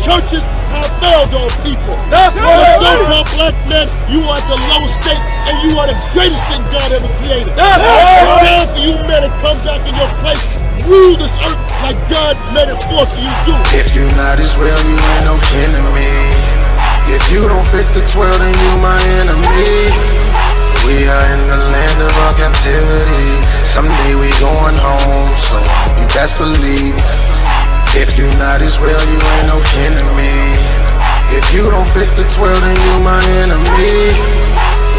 churches have failed on people. That's right. So-called black men, you are the lowest state, and you are the greatest thing God ever created. That's It's right. time for you men to come back in your place, rule this earth like God made it for you to do. If you're not Israel, you ain't no kin to me. If you don't fit the 12, then you my enemy. We are in the land of our captivity. Someday we going home, so you best believe. If you're not Israel, you ain't no kin to me. If you don't fit the 12, then you my enemy.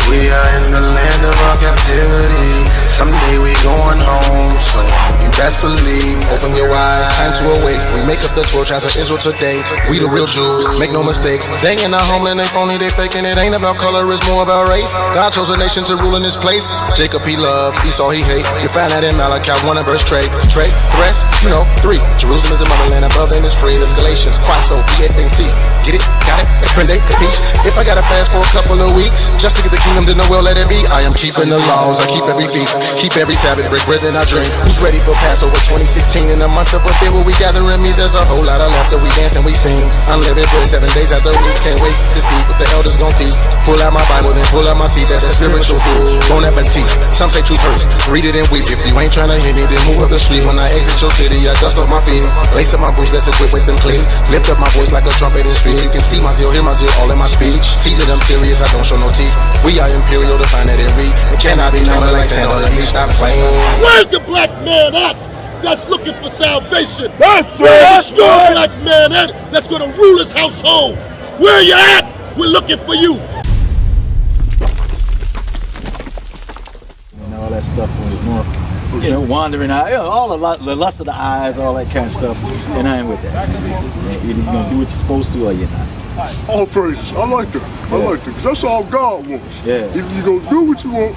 We are in the land of our captivity. Someday we going home, so you best believe. Open your eyes, time to awake. We make up the 12 tribes of Israel today. We the real Jews, make no mistakes. They ain't our homeland, they phony, they faking. It ain't about color, it's more about race. God chose a nation to rule in this place. Jacob he loved, Esau he hate. You find that in Malachi 1 and verse 3. The rest, you know, 3. Jerusalem is the motherland, above and it's free. Escalations, Quattro, B-A-B-C. Get it? Got it? Prende? Capiche? If I gotta fast for a couple of weeks just to get the kingdom, then well let it be. I am keeping the laws, I keep every feast, keep every Sabbath, break bread and I drink. Who's ready for Passover 2016? In a month of a bit where we gather and meet, there's a whole lot of laughter, we dance and we sing. Unlimited bread 7 days after week, can't wait to see what the elders gon' teach. Pull out my Bible, then pull out my seed, that's the spiritual food. Bon appetit, some say truth hurts, read it and weep. If you ain't tryna hear me, then move up the street. When I exit your city, I dust off my feet, lace up my boots, that's equipped with them cleats. Lift up my voice like a trumpet in the street. You can see my zeal, hear my zeal, all in my speech. See that I'm serious, I don't show no teeth. We are imperial, define that and read. It cannot be numbered like sand on the beach. Stop playing. Where's the black man at that's looking for salvation? That's Where's the strong right. black man at that's gonna rule his household? Where you at? We're looking for you. And all that stuff was more, you know, wandering out, you know, all the lust of the eyes, all that kind of stuff. And I ain't with that. Either you're gonna do what you're supposed to or you're not. All praises. I like that. I like that. Because that's all God wants. Yeah. Either you're gonna do what you want,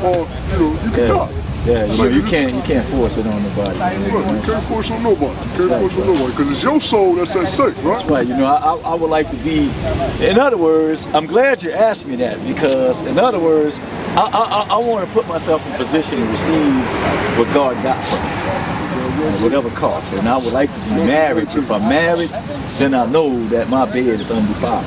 or you can die. Yeah, you know, you can't force it on nobody. Right, you can't force it on nobody. You can't force it on nobody. Because it's your soul that's at stake, right? That's right. You know, I would like to be. In other words, I'm glad you asked me that, because in other words, I want to put myself in position to receive what God got for me, at whatever cost. And I would like to be married. If I'm married, then I know that my bed is undefiled.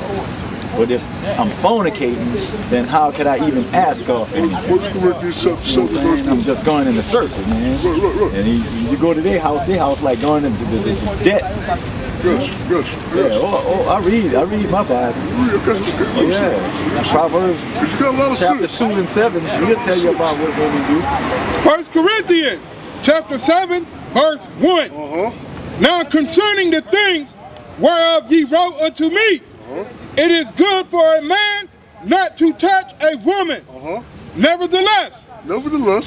But if I'm fornicating, then how could I even ask God for anything? 1 Corinthians chapter 7, verse 1. I'm just going in a circle, man. Right. And you go to their house like going into the debt. Yes. Yeah, I read my Bible. Okay. Yeah, Proverbs You got a lot of chapter sense. 2 and 7. We'll tell you about what we do. 1 Corinthians chapter 7, verse 1. Now concerning the things whereof ye wrote unto me, it is good for a man not to touch a woman. Nevertheless,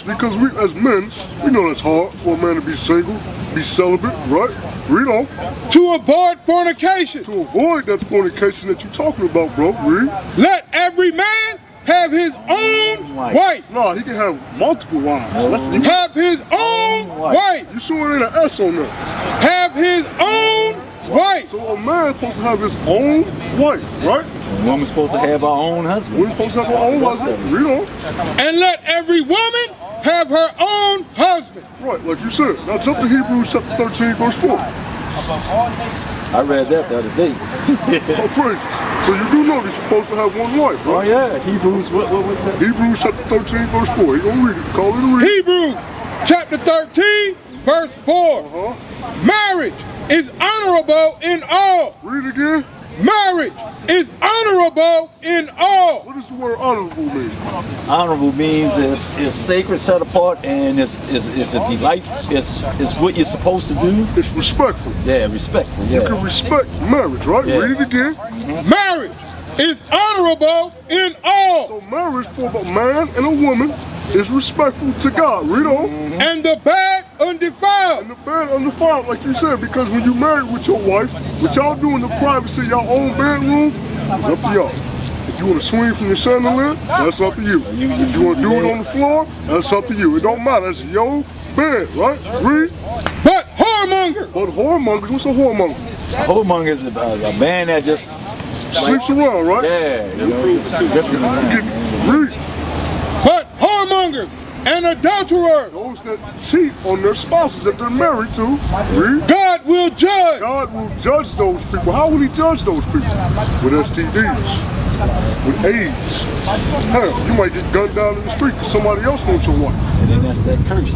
because we as men, we know it's hard for a man to be single, be celibate, right? Read on. to avoid fornication, To avoid that fornication that you're talking about, bro. Read. let every man have his own wife. Nah, he can have multiple wives. Have his own wife. You sure it ain't an S on that? Have his own wife. So a man's supposed to have his own wife, right? A woman's supposed to have her own husband. We're supposed to have our own husband. Read on. And let every woman have her own husband. Right, like you said. Now jump to Hebrews chapter 13, verse 4. I read that the other day. Oh, praises. So you do know that you're supposed to have one wife, Oh right? yeah, Hebrews, what was that? Hebrews chapter 13, verse 4. You gonna read it. Call it a read. Hebrews chapter 13, verse 4. Marriage is honorable in all. Read it again. Marriage is honorable in all. What does the word honorable mean? Honorable means it's sacred, set apart, and it's a delight. It's what you're supposed to do. It's respectful. Yeah, respectful. You Yeah. can respect marriage, right? Yeah. Read it again. Marriage is honorable in all. So marriage for a man and a woman is respectful to God. Read on. And the bed undefiled. And the bed undefiled, like you said, because when you married with your wife, what y'all do in the privacy of your own bedroom, it's up to y'all. If you want to swing from your chandelier, that's up to you. If you want to do it on the floor, that's up to you. It don't matter. It's your bed, right? Read. But whoremonger. But whoremongers, what's a whoremonger? A whoremonger is a man that just Sleeps around, right? yeah, you know, it's too different than that. Read. But whoremongers and adulterers. Those that cheat on their spouses that they're married to. Read. God God will judge. God will judge those people. How will he judge those people? With STDs, with AIDS. Hell, you might get gunned down in the street because somebody else wants your wife. And then that's that curse.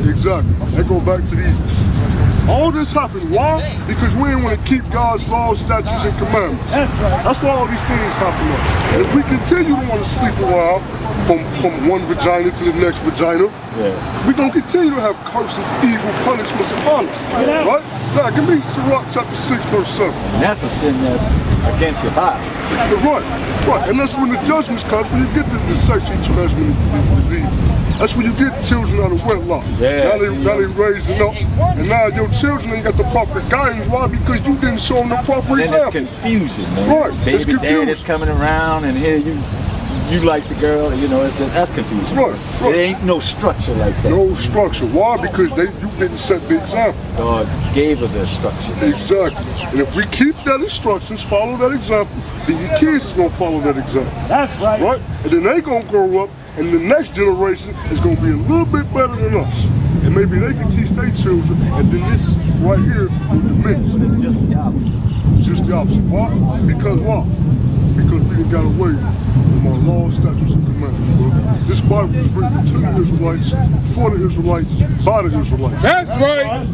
Exactly. They go back to these. All this happened. Why? Because we didn't want to keep God's laws, statutes, and commandments. That's why all these things happen to us. And if we continue to want to sleep around from one vagina to the next vagina, we're going to continue to have curses, evil, punishments upon us. Right? Now, give me Sirach chapter 6, verse 7. And that's a sin that's against your body. Right. And that's when the judgments comes, when you get the sexually transmitted diseases. That's when you get children out of wedlock. Yeah, now they raising up, and now your children ain't got the proper guidance. Why? Because you didn't show them the proper example. Then it's confusion, man. Right, it's Baby confusion. dad is coming around, and here you like the girl. You know, that's confusion. Right. There ain't no structure like that. No structure. Why? Because you didn't set the example. God gave us that structure. Exactly. And if we keep that instructions, follow that example, then your kids is gonna follow that example. That's right. Right? And then they gonna grow up, and the next generation is going to be a little bit better than us. And maybe they can teach their children, and then this right here will diminish. But it's just the opposite. Just the opposite. Why? Because why? Because we done got away from our laws, statutes, and commandments, bro. This Bible was written to the Israelites, for the Israelites, by the Israelites. That's right.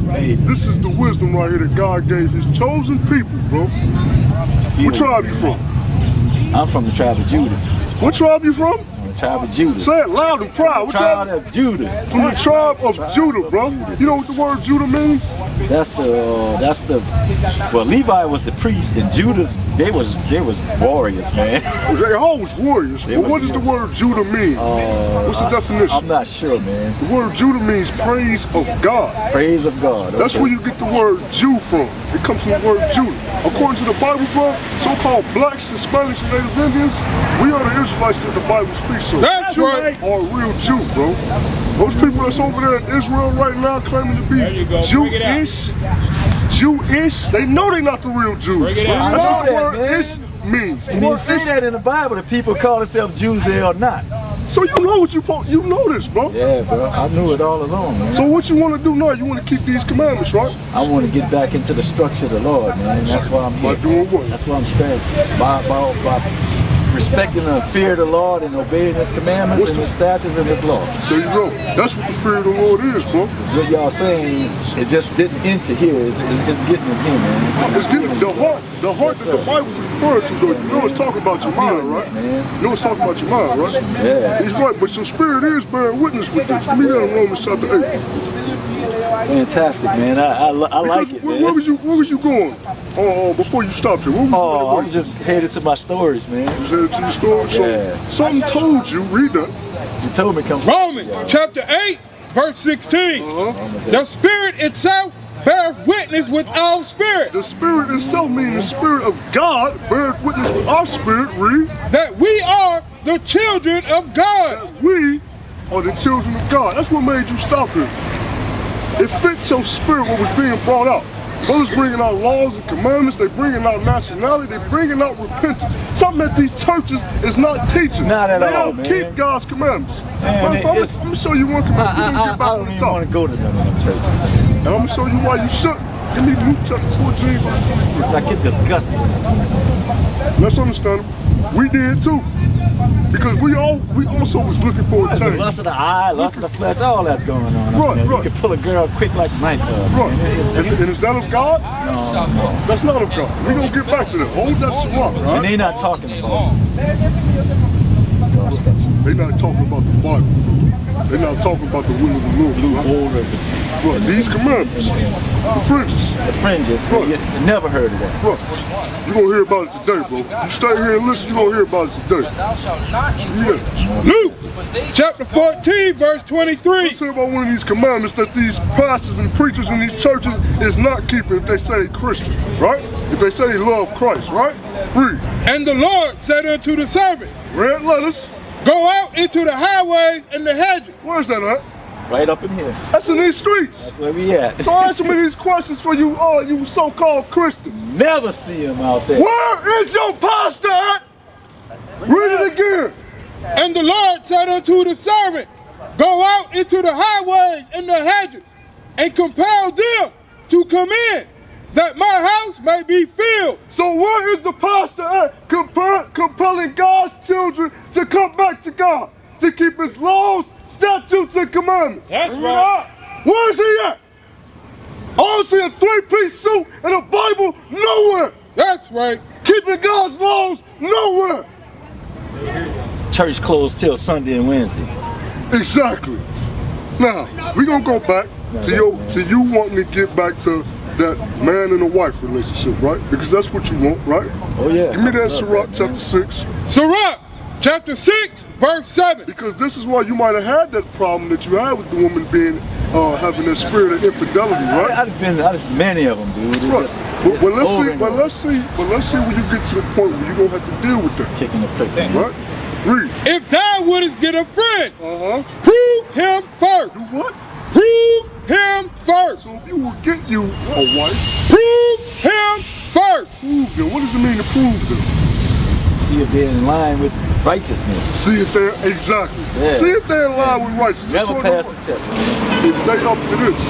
This is the wisdom right here that God gave his chosen people, bro. What tribe you from? I'm from the tribe of Judah. What tribe you from? Tribe of Judah. Say it loud and proud. What Tribe of Judah. From the tribe of Judah, bro. You know what the word Judah means? That's the well, Levi was the priest, and Judah's they was warriors, man. They always warriors. But what does the word Judah mean? What's the definition? I'm not sure, man. The word Judah means praise of God. Praise of God. Okay. That's where you get the word Jew from. It comes from the word Judah. According to the Bible, bro, so-called blacks, Hispanics, and Native Indians, we are the Israelites that the Bible speaks of. That's right. Are a real Jew, bro. Those people that's over there in Israel right now claiming to be Jewish, they know they're not the real Jews. That's what the word ish means. And you see that in the Bible, that people call themselves Jews, they are not. So you know what you know this, bro. Yeah, bro. I knew it all along, man. So what you want to do now? You want to keep these commandments, right? I want to get back into the structure of the Lord, man. That's why I'm here. By doing what? That's why I'm standing. By respecting and fear of the Lord and obeying His commandments and His statutes and His law. There you go. That's what the fear of the Lord is, bro. It's what y'all saying. It just didn't enter here. It's getting in here, man. It's getting the heart Yes, that the Bible is referring to, though. You know it's talking about your mind, right? You know it's talking about your mind, right? Yeah. He's right, but your spirit is bearing witness with this. Give me that in Romans chapter 8. Fantastic, man. I like it, man. Where was you going? Before you stopped here, where was you I was just headed to my stories, man. You headed to your story? Yeah. So, something told you, read that. You told me come. Romans chapter 8, verse 16. The Spirit itself beareth witness with our spirit. The Spirit itself, meaning the Spirit of God, beareth witness with our spirit, read. That we are the children of God. We are the children of God. That's what made you stop here. It fits your spirit what was being brought out. Brothers bringing out laws and commandments, they bringing out nationality, they bringing out repentance. Something that these churches is not teaching. Not at all, man. They don't keep God's commandments. Man, Let me show you one commandment. We're gonna get back I on don't the even want top. to go to none of them churches. And I'm gonna show you why you should. Give me Luke chapter 14, verse 23. Cause I get disgusted. Let's understand them. We did too. Because we also was looking for a That's the change. lust of the eye, lust of the flesh, all that's going on. Right, You right. can pull a girl quick like a nightclub. Right. Man. And is that of God? No. That's not of God. We're gonna get back to that. Hold that Sirach, right? And they not talking about it. They're not talking about the Bible. They're not talking about the will of the Lord. Right? Order of Right. These commandments, the fringes. the fringes. Right. You never heard of that. Right. You're gonna hear about it today, bro. You stay here and listen, you're gonna hear about it today. Yeah. Luke chapter 14, verse 23. Let's hear about one of these commandments that these pastors and preachers in these churches is not keeping if they say they're Christian, right? If they say they love Christ, right? Read. And the Lord said unto the servant, Red letters. go out into the highways and the hedges. Where's that at? Right up in here. That's in these streets. Where we at? So answer me these questions for you, you so-called Christians. Never see him out there. Where is your pastor at? Read it again. And the Lord said unto the servant, go out into the highways and the hedges, and compel them to come in, that my house may be filled. So where is the pastor at compelling God's children to come back to God, to keep his laws, statutes, and commandments? That's right. Where is he at? I don't see a three-piece suit and a Bible nowhere. That's right. Keeping God's laws nowhere. Church closed till Sunday and Wednesday. Exactly. Now, we're going to go back to you wanting to get back to that man and a wife relationship, right? Because that's what you want, right? Oh yeah. Give me that Sirach chapter 6. Sirach chapter 6, verse 7. Because this is why you might have had that problem that you had with the woman being, having that spirit of infidelity, right? I just many of them, dude. It's Right. just- But let's over see, and but over. let's see when you get to the point where you're gonna have to deal with that, Kicking the prick. right? Read. If thou wouldest get a friend, Uh-huh. prove him first. Do what? Prove him first. So if you will get you a wife, Prove him first. prove them. What does it mean to prove them? See if they're in line with righteousness. See if they're, exactly. Yeah. See if they're in line with righteousness. Never According pass to the what? test, man. If they up to this.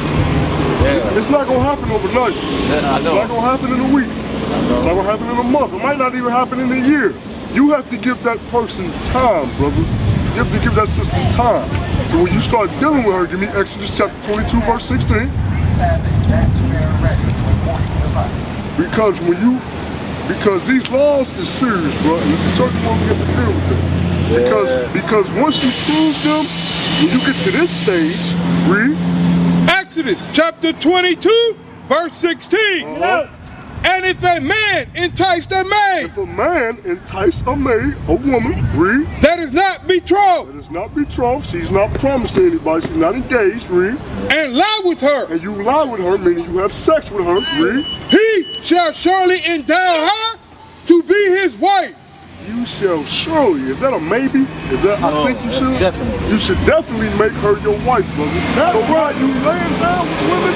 Yeah. It's not gonna happen overnight. Yeah, I It's not know. gonna happen in a week. It's not gonna happen in a month. It might not even happen in a year. You have to give that person time, brother. You have to give that sister time. So when you start dealing with her, give me Exodus chapter 22, verse 16. Because these laws is serious, bro, and it's a certain way we have to deal with them. Because once you prove them, when you get to this stage, read. Exodus chapter 22, verse 16. Uh-huh. And if a man enticed a maid If a man entice a maid, a woman, read, that is not betrothed, that is not betrothed, she's not promised to anybody, she's not engaged, read, and lie with her, and you lie with her, meaning you have sex with her, read, he shall surely endow her to be his wife. you shall surely, is that a maybe? Is that, No, I think you that's should? definitely. You should definitely make her your wife, brother. So while you laying down with women,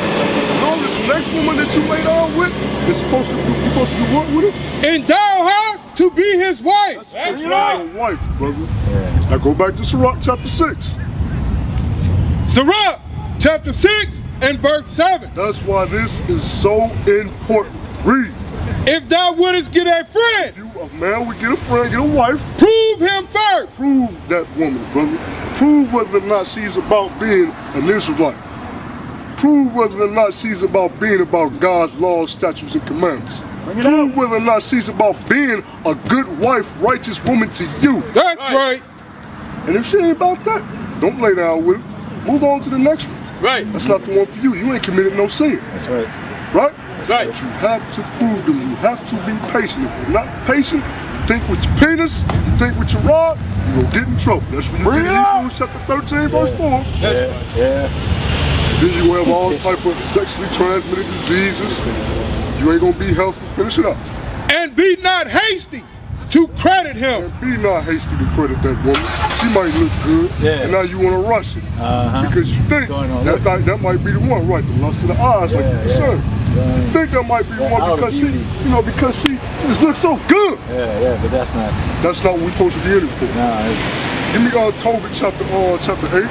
know that the next woman that you lay down with is supposed to do what with her? Endow her to be his wife. That's your wife, brother. Now go back to Sirach chapter 6. Sirach chapter 6 and verse 7. That's why this is so important. Read. If thou wouldest get a friend, You, a man would get a friend, get a wife, prove him first. prove that woman, brother. Prove whether or not she's about being an Israelite. Prove whether or not she's about being about God's laws, statutes, and commandments. Prove whether or not she's about being a good wife, righteous woman to you. That's right. And if she ain't about that, don't lay down with her. Move on to the next one. Right. That's not the one for you. You ain't committed no sin, That's right. right? Right. But you have to prove them. You have to be patient. If you're not patient, you think with your penis, you think with your rod, you're going to get in trouble. That's when you get in Hebrews chapter 13, verse 4. Yeah. Then you have all type of sexually transmitted diseases. You ain't going to be healthy. Finish it up. And be not hasty to credit him. And be not hasty to credit that woman. She might look good, Yeah. and now you want to rush it. Because you think Going on that, looks. that might be the one, right? The lust of the eyes, like you said. You think that might be the one outer because she, beauty. because she just looks so good. Yeah, but that's not. That's not what we're supposed to be in it for. Nah, it's- Give me Tobit chapter 8.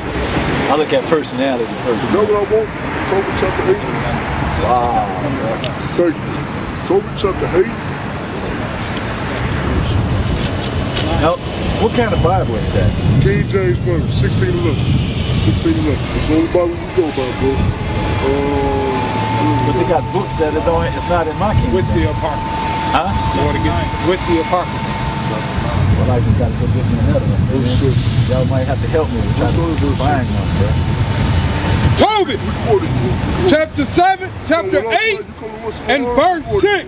I look at personality first. You know what I want? Tobit chapter 8. Wow. Thank you. Tobit chapter 8. Now, what kind of Bible is that? King James Version, 16:11. 16:11. That's the only Bible you go by, bro. But they got books that are don't. It's not in my kingdom. With the Apocrypha. Huh? So want to get with the Apocrypha. Well, I just got to go get me another one. Oh, shit. Y'all might have to help me with trying to find one, bro. Tobit chapter 7, chapter 8, and verse 6.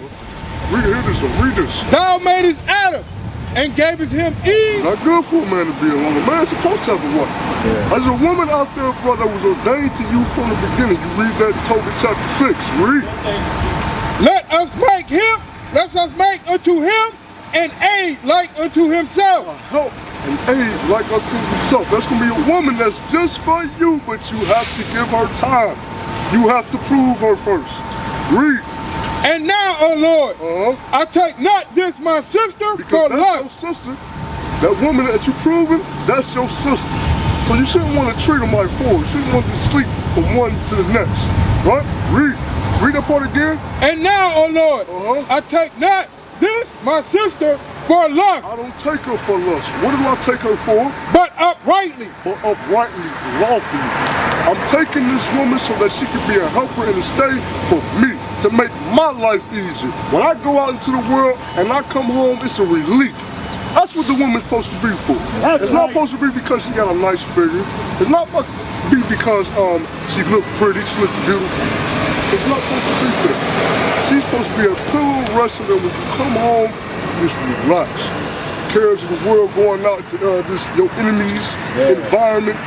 Read this. Thou madest Adam and gavest him Eve. Not good for a man to be alone. A man's supposed to have a wife. Yeah. There's a woman out there, brother, that was ordained to you from the beginning. You read that in Tobit chapter 6. Read. Let us make unto him an aid like unto himself. A help and aid like unto himself. That's going to be a woman that's just for you, but you have to give her time. You have to prove her first. Read. And now, O Lord, I take not this my sister Because for that's love. your sister. That woman that you proving, that's your sister. So you shouldn't want to treat them like whores. You shouldn't want to sleep from one to the next. Right? Read. Read that part again. And now, O Lord, I take not this, my sister, for lust. I don't take her for lust. What do I take her for? But uprightly. But uprightly, lawfully. I'm taking this woman so that she can be a helper and a stay for me, to make my life easier. When I go out into the world and I come home, it's a relief. That's what the woman's supposed to be for. It's not supposed to be because she got a nice figure. It's not supposed to be because she look pretty, she look beautiful. It's not supposed to be for that. She's supposed to be a pillow wrestler that when you come home, just relax. Cares of the world going out to your enemies' environment.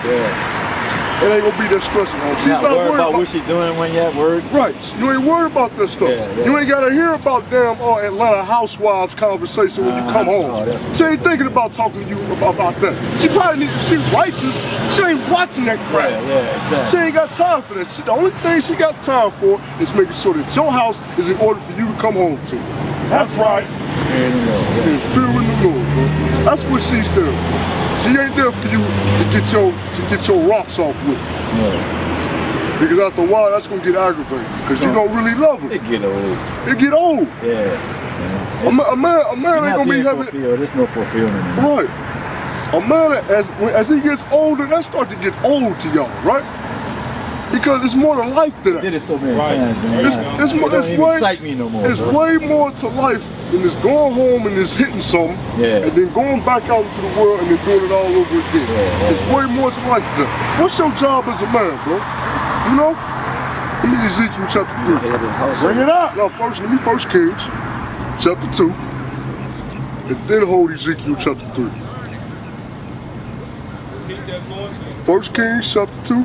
It ain't gonna be that stressful. She's not worried about what she's doing when you're at work. Right. You ain't worried about that stuff. You ain't gotta hear about damn Atlanta housewives conversation when you come home. She ain't thinking about talking to you about that. She probably if she righteous, she ain't watching that crap. Exactly. She ain't got time for that. The only thing she got time for is making sure that your house is in order for you to come home to. That's right. And fearing the Lord, bro. That's what she's there for. She ain't there for you to get your rocks off with. Because after a while, that's gonna get aggravating. Because you don't really love her. It get old. It get old. A man ain't gonna be having. There's no fulfillment. Right. A man as he gets older, that start to get old to y'all, right? Because it's more to life than that. Did it so many times, man. It's excite me no more. It's way more to life than just going home and just hitting something, and then going back out into the world and then doing it all over again. It's way more to life than that. What's your job as a man, bro? You know? Let me Ezekiel chapter 3. Bring it up. No, let me 1 Kings chapter 2, and then hold Ezekiel chapter 3. 1 Kings chapter 2.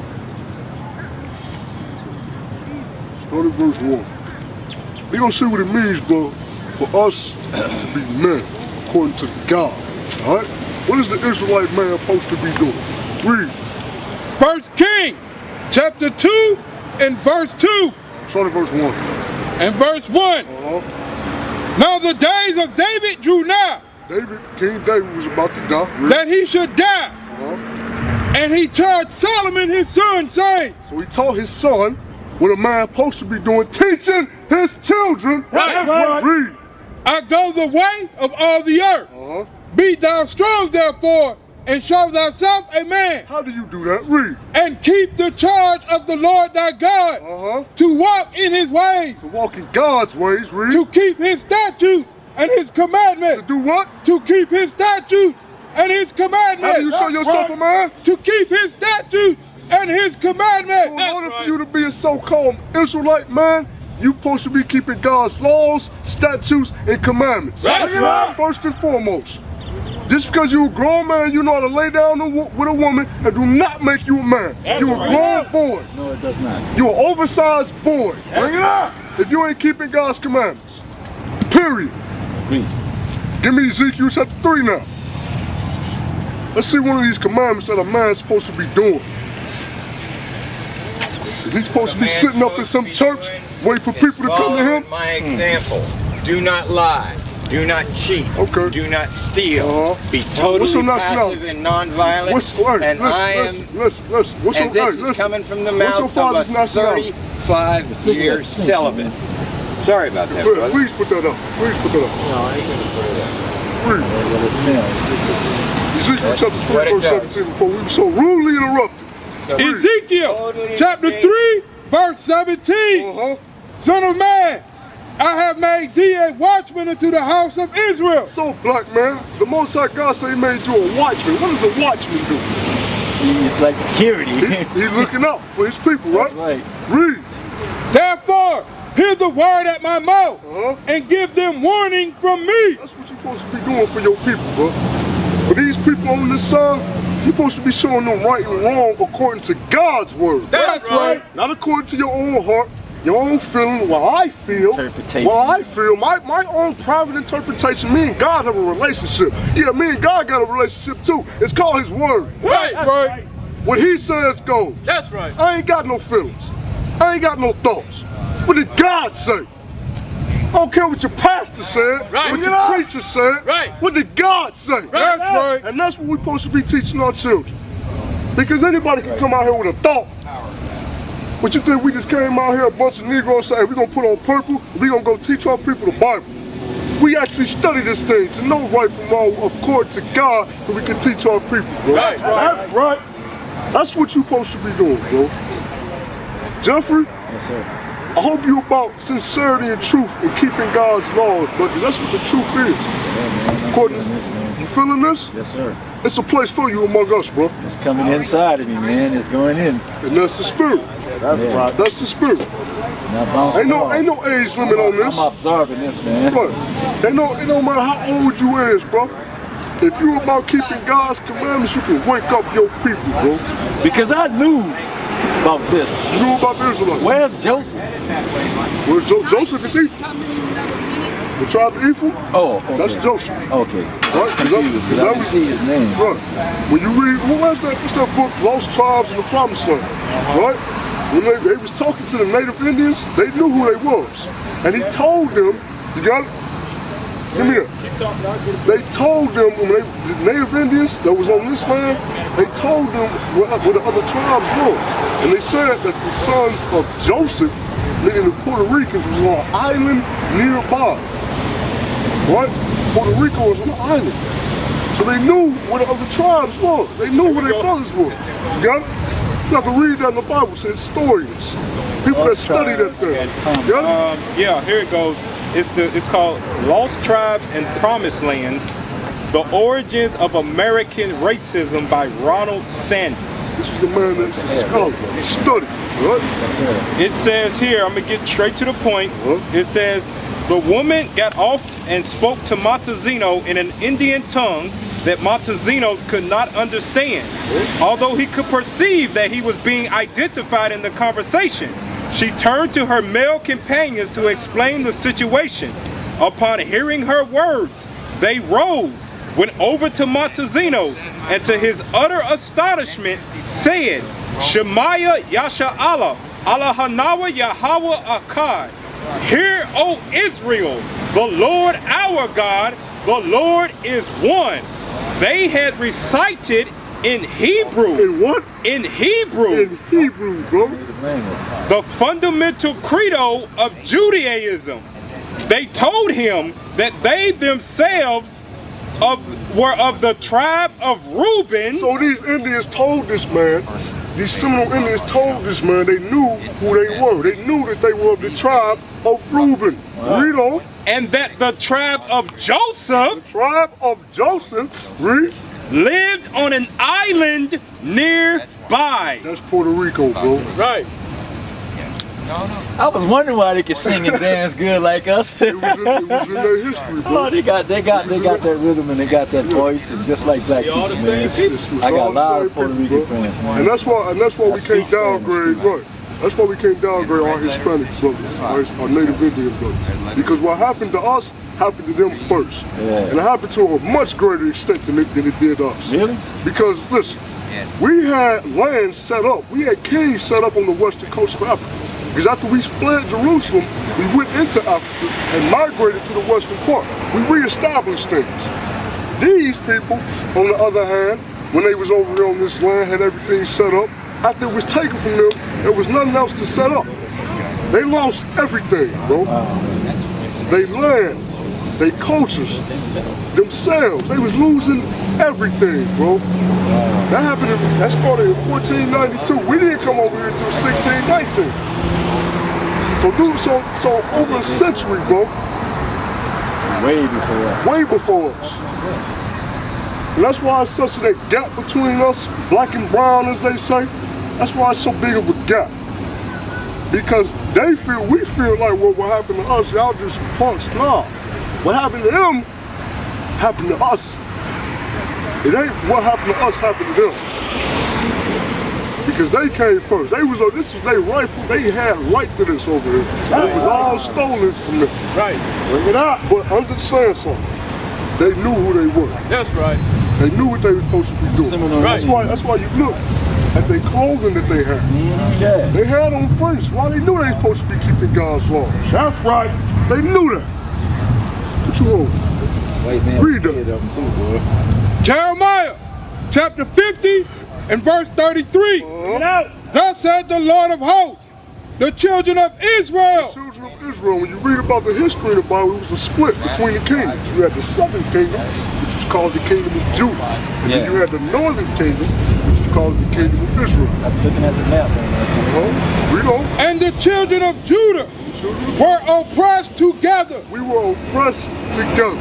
Start at verse 1. We're going to see what it means, bro, for us to be men, according to God. Alright? What is the Israelite man supposed to be doing? Read. 1 Kings, chapter 2, and verse 2. Start at verse 1. And verse 1. Now the days of David drew nigh. King David was about to die. Read. That he should die. And he charged Solomon his son, saying. So he taught his son what a man supposed to be doing, teaching his children. That's right. Read. I go the way of all the earth. Be thou strong therefore, and show thyself a man. How do you do that? Read. And keep the charge of the Lord thy God. To walk in his ways. To walk in God's ways. Read. To keep his statutes and his commandments. To do what? To keep his statutes and his commandments. How do you show yourself a man? To keep his statutes and his commandments. So in order for you to be a so-called Israelite man, you supposed to be keeping God's laws, statutes, and commandments. That's right. First and foremost. Just because you're a grown man, you know how to lay down with a woman, that do not make you a man. You're a grown boy. No, it does not. You're an oversized boy. Bring it up. If you ain't keeping God's commandments. Period. Give me Ezekiel chapter 3 now. Let's see one of these commandments that a man's supposed to be doing. Is he supposed to be sitting up in some church waiting for people to come to him? My example, do not lie, do not cheat, do not steal, be totally passive and non-violent, and this is coming from the mouth of a 35-year celibate. Sorry about that, brother. Please put that up. Please put that up. No, I ain't gonna put it up. Read. Ezekiel chapter 3, verse 17, before we were so rudely interrupted. Ezekiel chapter 3, verse 17. Son of man, I have made thee a watchman unto the house of Israel. So, black man, the Most High God said he made you a watchman. What does a watchman do? He's like security. He's looking out for his people, right? That's right. Read. Therefore, hear the word at my mouth and give them warning from me. That's what you're supposed to be doing for your people, bro. For these people on this side, you're supposed to be showing them right and wrong according to God's word. That's right. Not according to your own heart, your own feeling, what I feel. My own private interpretation. Me and God have a relationship. Yeah, me and God got a relationship too. It's called his word. That's right. What he says goes. That's right. I ain't got no feelings. I ain't got no thoughts. What did God say? I don't care what your pastor said, what your preacher said. What did God say? That's right. And that's what we're supposed to be teaching our children. Because anybody can come out here with a thought. What you think we just came out here, a bunch of Negroes, say, hey, we're going to put on purple, we're going to go teach our people the Bible. We actually study this thing to know right from wrong according to God, so we can teach our people, bro. That's That's right. That's what you're supposed to be doing, bro. Jeffrey? Yes, sir. I hope you about sincerity and truth and keeping God's laws, but that's what the truth is. Yeah, man. According Feeling this, man. you feeling this? Yes, sir. It's a place for you among us, bro. It's coming inside of me, man. It's going in. And that's the spirit. That's right. That's the spirit. Now Ain't no age limit on this. I'm observing this, man. But it don't matter how old you is, bro. If you about keeping God's commandments, you can wake up your people, bro. Because I knew about this. You knew about the Israelites. Where's Joseph? Well, Joseph is Ephraim. The tribe of Ephraim? Oh, okay. That's Joseph. Okay. Right? Because I didn't see his name. Right. When you read, what's that book, Lost Tribes in the Promised Land? Right? When they was talking to the native Indians, they knew who they was. And he told them, you got it? Come here. They told them, when the native Indians that was on this land, they told them where the other tribes were. And they said that the sons of Joseph, meaning the Puerto Ricans, was on an island nearby. Right? Puerto Rico was on an island. So they knew where the other tribes were. They knew where their brothers were. You got it? You have to read that in the Bible. It says historians. People that study that thing. You got it? Yeah, here it goes. It's called Lost Tribes and Promised Lands, The Origins of American Racism by Ronald Sanders. This is the man that's a scholar. He studied, right? It says here, I'm gonna get straight to the point. It says, the woman got off and spoke to Montezino in an Indian tongue that Montezinos could not understand. Although he could perceive that he was being identified in the conversation, she turned to her male companions to explain the situation. Upon hearing her words, they rose, went over to Montezinos, and to his utter astonishment said, Shemaya Yasha Allah, Allah Hanawa Yahweh Akkad. Hear, O Israel, the Lord our God, the Lord is one. They had recited in Hebrew. In what? In Hebrew. In Hebrew, bro. The fundamental credo of Judaism. They told him that they themselves were of the tribe of Reuben. So these Indians told this man, these Seminole Indians told this man they knew who they were. They knew that they were of the tribe of Reuben. Read on. And that the tribe of Joseph, read, lived on an island nearby. That's Puerto Rico, bro. Right. I was wondering why they could sing and dance good like us. It was in their history, bro. Oh, they got that rhythm and they got that voice, and just like black people, man. I got a lot of Puerto Rican friends, man. And that's why we can't downgrade, right? That's why we can't downgrade our Hispanic brothers, our native Indian brothers. Because what happened to us happened to them first. Yeah. And it happened to a much greater extent than it did us. Really? Because listen, we had land set up, we had kings set up on the western coast of Africa. Because after we fled Jerusalem, we went into Africa and migrated to the western part. We reestablished things. These people, on the other hand, when they was over there on this land, had everything set up, after it was taken from them, there was nothing else to set up. They lost everything, bro. They land, they cultures, themselves. They was losing everything, bro. That started in 1492. We didn't come over here until 1619. So over a century, bro. Way before us. Way before us. And that's why it's such a gap between us, black and brown, as they say. That's why it's so big of a gap. Because we feel like, well, what happened to us, y'all just punks. No. What happened to them happened to us. It ain't what happened to us happened to them. Because they came first. This was their rightful, they had right to this over here. It was all stolen from them. Right. Bring it out. But understand something. They knew who they were. That's right. They knew what they were supposed to be doing. Right. That's why you look at their clothing that they had. Yeah. They had on fringes. Why they knew they were supposed to be keeping God's laws. That's right. They knew that. What you hold? Wait, man. Read that. Jeremiah chapter 50 and verse 33. Thus said the Lord of hosts, The children of Israel. The children of Israel. When you read about the history of the Bible, it was a split between the kingdoms. You had the southern kingdom, which was called the kingdom of Judah. And then you had the northern kingdom, which was called the kingdom of Israel. I'm looking at the map. Read on. And the children of Judah were oppressed together. We were oppressed together.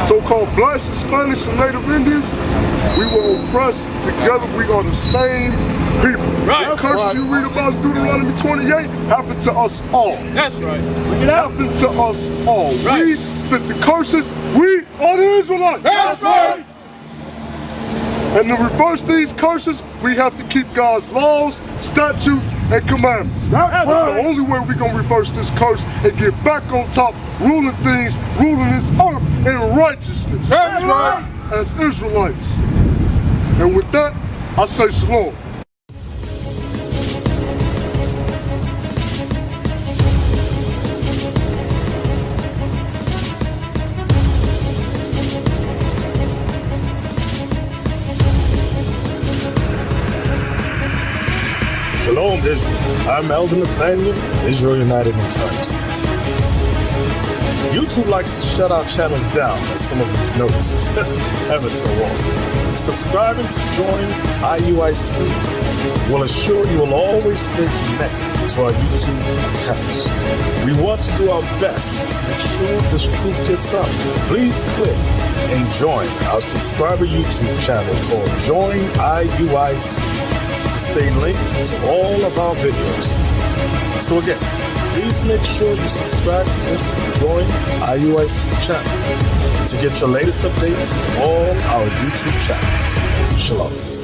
So-called blacks, Spanish, and Native Indians, we were oppressed together. We are the same people. Right. The curses you read about in Deuteronomy 28 happened to us all. That's right. It happened to us all. Right. We fit the curses. We are the Israelites. That's right. And to reverse these curses, we have to keep God's laws, statutes, and commandments. That's the only way we're going to reverse this curse and get back on top, ruling things, ruling this earth in righteousness. That's right. As Israelites. And with that, I say shalom. Shalom, Israel. I'm Elder Nathaniel, Israel United in Christ. YouTube likes to shut our channels down, as some of you have noticed, ever so often. Subscribing to join IUIC will assure you will always stay connected to our YouTube accounts. We want to do our best to make sure this truth gets out. Please click and join our subscriber YouTube channel called Join IUIC to stay linked to all of our videos. So again, please make sure you subscribe to this Join IUIC channel to get your latest updates from all our YouTube channels. Shalom.